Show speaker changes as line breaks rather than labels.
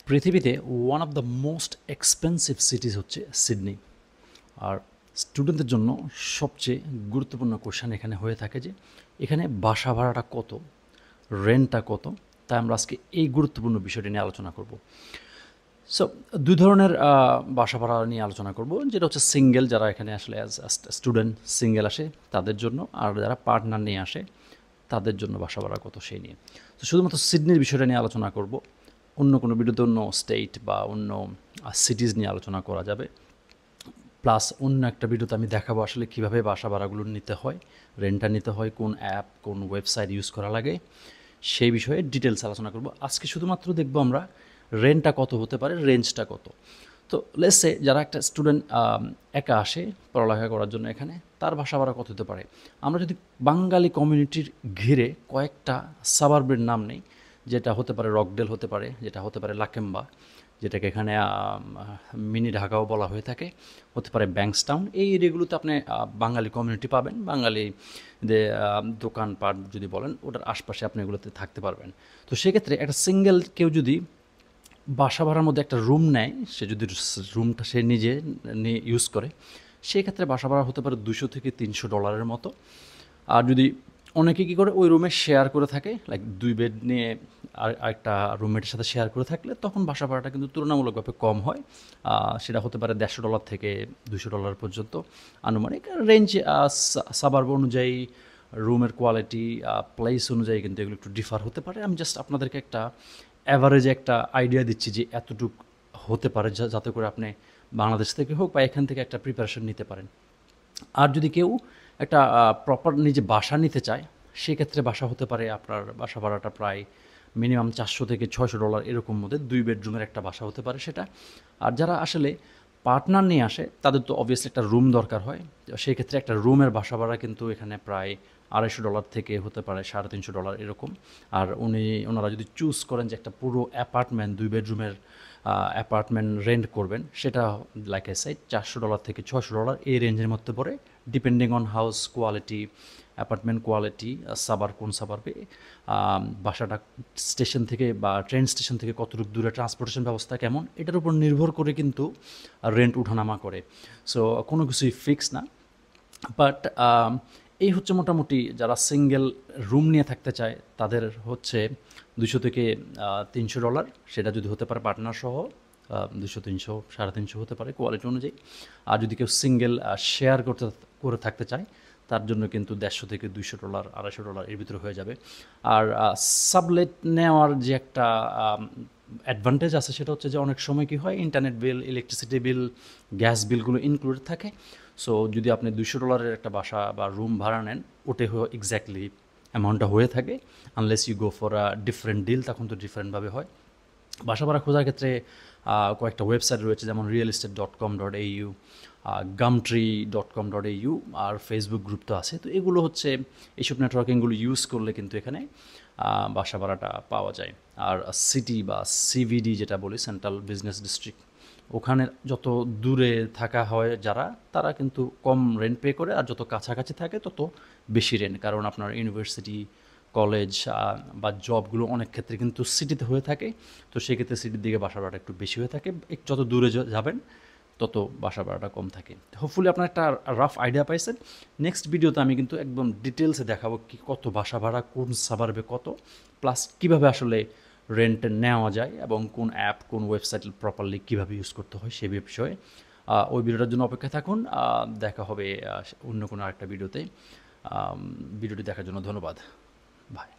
পৃথিবীতে one of the most expensive সিটিজ হচ্ছে Sydney. আর স্টুডেন্টদের জন্য সবচেয়ে গুরুত্বপূর্ণ কোশ্চেন এখানে হয়ে থাকে যে এখানে বাসা ভাড়াটা কত, রেন্টটা কত। তাই আমরা আজকে এই গুরুত্বপূর্ণ বিষয়টি নিয়ে আলোচনা করব। সো দুই ধরনের বাসা ভাড়া নিয়ে আলোচনা করব, যেটা হচ্ছে সিঙ্গেল, যারা এখানে আসলে অ্যাজ স্টুডেন্ট সিঙ্গেল আসে তাদের জন্য, আর যারা পার্টনার নিয়ে আসে তাদের জন্য বাসা ভাড়া কত সেই নিয়ে। তো শুধুমাত্র সিডনির বিষয়টা নিয়ে আলোচনা করব। অন্য কোনো ভিডিওতে অন্য স্টেট বা অন্য সিটিজ নিয়ে আলোচনা করা যাবে। প্লাস অন্য একটা ভিডিওতে আমি দেখাবো আসলে কীভাবে বাসা ভাড়াগুলো নিতে হয়, রেন্টটা নিতে হয়, কোন অ্যাপ কোন ওয়েবসাইট ইউজ করা লাগে, সেই বিষয়ে ডিটেলস আলোচনা করব। আজকে শুধুমাত্র দেখব আমরা রেন্টটা কত হতে পারে, রেঞ্জটা কত। তো লেটস সে যারা একটা স্টুডেন্ট একা আসে পড়ালেখা করার জন্য এখানে, তার বাসা ভাড়া কত হতে পারে। আমরা যদি বাঙালি কমিউনিটির ঘিরে কয়েকটা সাবার্বের নাম নেই, যেটা হতে পারে রকডেল, হতে পারে যেটা হতে পারে লাকেম্বা, যেটাকে এখানে মিনি ঢাকাও বলা হয়ে থাকে, হতে পারে ব্যাংকসটাউন। এই এরিয়াগুলোতে আপনি বাঙালি কমিউনিটি পাবেন। বাঙালি যে দোকানপাট যদি বলেন, ওটার আশপাশে আপনি এগুলোতে থাকতে পারবেন। তো সেক্ষেত্রে একটা সিঙ্গেল কেউ যদি বাসা ভাড়ার মধ্যে একটা রুম নেয়, সে যদি রুমটা সে নিজে ইউজ করে, সেক্ষেত্রে বাসা ভাড়া হতে পারে $200 থেকে $300 মতো। আর যদি অনেকে কী করে, ওই রুমে শেয়ার করে থাকে, লাইক 2 বেড নিয়ে আরেকটা রুমমেটের সাথে শেয়ার করে থাকলে, তখন বাসা ভাড়াটা কিন্তু তুলনামূলকভাবে কম হয়। সেটা হতে পারে $150 থেকে $200 পর্যন্ত আনুমানিক। রেঞ্জ সাবার্ব অনুযায়ী, রুমের কোয়ালিটি, প্লেস অনুযায়ী কিন্তু এগুলো একটু ডিফার হতে পারে। আমি জাস্ট আপনাদেরকে একটা অ্যাভারেজে একটা আইডিয়া দিচ্ছি যে এতটুক হতে পারে, যাতে করে আপনি বাংলাদেশ থেকে হোক বা এখান থেকে একটা প্রিপারেশন নিতে পারেন। আর যদি কেউ একটা প্রপার নিজে বাসা নিতে চায়, সেক্ষেত্রে বাসা হতে পারে আপনার বাসা ভাড়াটা প্রায় মিনিমাম $400 থেকে $600 এরকম মধ্যে। 2 বেডরুমের একটা বাসা হতে পারে সেটা। আর যারা আসলে পার্টনার নিয়ে আসে, তাদের তো অবভিয়াসলি একটা রুম দরকার হয়। সেই ক্ষেত্রে একটা রুমের বাসা ভাড়া কিন্তু এখানে প্রায় $250 থেকে হতে পারে $350 এরকম। আর ওনারা যদি চুজ করেন যে একটা পুরো অ্যাপার্টমেন্ট, 2 বেডরুমের অ্যাপার্টমেন্ট রেন্ট করবেন, সেটা লাইক আই সাইড $400 থেকে $600 এই রেঞ্জের মধ্যে পড়ে, depending on house quality, apartment quality, কোন সাবারবে বাসাটা স্টেশন থেকে বা ট্রেন স্টেশন থেকে কতটুকু দূরে, ট্রান্সপোর্টেশন ব্যবস্থা কেমন, এটার উপর নির্ভর করে কিন্তু রেন্ট উঠানামা করে। সো কোনো কিছুই ফিক্স না। বাট এই হচ্ছে মোটামুটি যারা সিঙ্গেল রুম নিয়ে থাকতে চায় তাদের হচ্ছে $200 থেকে $300, সেটা যদি হতে পারে পার্টনার সহ। 200, 300, 350 হতে পারে কোয়ালিটি অনুযায়ী। আর যদি কেউ সিঙ্গেল শেয়ার করে থাকতে চায়, তার জন্য কিন্তু $150 থেকে $200, $250 এর ভিতরে হয়ে যাবে। আর সাবলেট নেওয়ার যে একটা অ্যাডভান্টেজ আছে, সেটা হচ্ছে যে অনেক সময় কী হয়, internet bill, electricity bill, gas বিলগুলো ইনক্লুডেড থাকে। সো যদি আপনি $200 একটা বাসা বা রুম ভাড়া নেন, ওটাই এক্স্যাক্টলি অ্যামাউন্টটা হয়ে থাকে। Unless you go for a different deal, তখন তো ডিফারেন্টভাবে হয়। বাসা ভাড়া খোঁজার ক্ষেত্রে কয়েকটা ওয়েবসাইট রয়েছে, যেমন realestate.com.au, gumtree.com.au, আর ফেসবুক গ্রুপ তো আছে। তো এগুলো হচ্ছে, এইসব নেটওয়ার্কিংগুলো ইউজ করলে কিন্তু এখানে বাসা ভাড়াটা পাওয়া যায়। আর সিটি বা সিভিডি যেটা বলি, সেন্ট্রাল বিজনেস ডিস্ট্রিক্ট, ওখানে যত দূরে থাকা হয় যারা, তারা কিন্তু কম রেন্ট পে করে, আর যত কাছাকাছি থাকে তত বেশি রেন্ট। কারণ আপনার ইউনিভার্সিটি, কলেজ বা জবগুলো অনেক ক্ষেত্রে কিন্তু সিটিতে হয়ে থাকে। তো সেক্ষেত্রে সিটির দিকে বাসা ভাড়াটা একটু বেশি হয়ে থাকে। যত দূরে যাবেন তত বাসা ভাড়াটা কম থাকে। হোপফুলি আপনার একটা রাফ আইডিয়া পাইছেন। নেক্সট ভিডিওতে আমি কিন্তু একদম ডিটেলসে দেখাবো কি কত বাসা ভাড়া, কোন সাবারবে কত, প্লাস কীভাবে আসলে রেন্ট নেওয়া যায়, এবং কোন অ্যাপ কোন ওয়েবসাইট প্রপারলি কীভাবে ইউজ করতে হয় সে বিষয়ে। ওই ভিডিওটার জন্য অপেক্ষা থাকুন। দেখা হবে অন্য কোনো আরেকটা ভিডিওতে। ভিডিওটি দেখার জন্য ধন্যবাদ। বাই।